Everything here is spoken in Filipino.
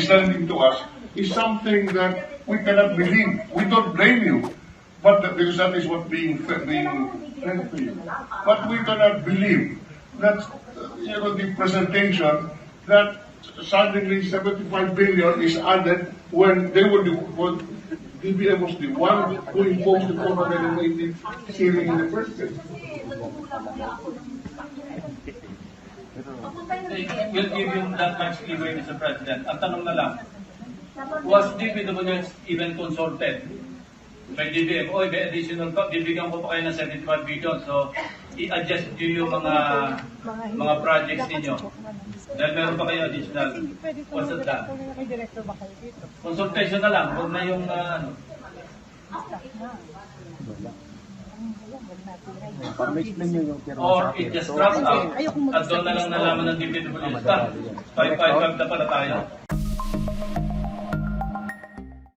sending to us is something that we cannot believe. We don't blame you, but because that is what being fed to you. But we cannot believe that the presentation that suddenly 75 billion is added when they were when DBM was the one who imposed the 480 hearing in the first place. We'll give you that much leeway, Mr. President. Ang tanong na lang, was DPWH even consulted by DBM? O, may additional pa, bibigyan ko pa kayo ng 75 billion. So, i-adjust nyo yung mga projects ninyo. Dahil meron pa kayo additional. What's that? Consultation na lang. Huwag na yung or it just drops out. At doon na lang nalaman ng DPWH. 555 na pala tayo.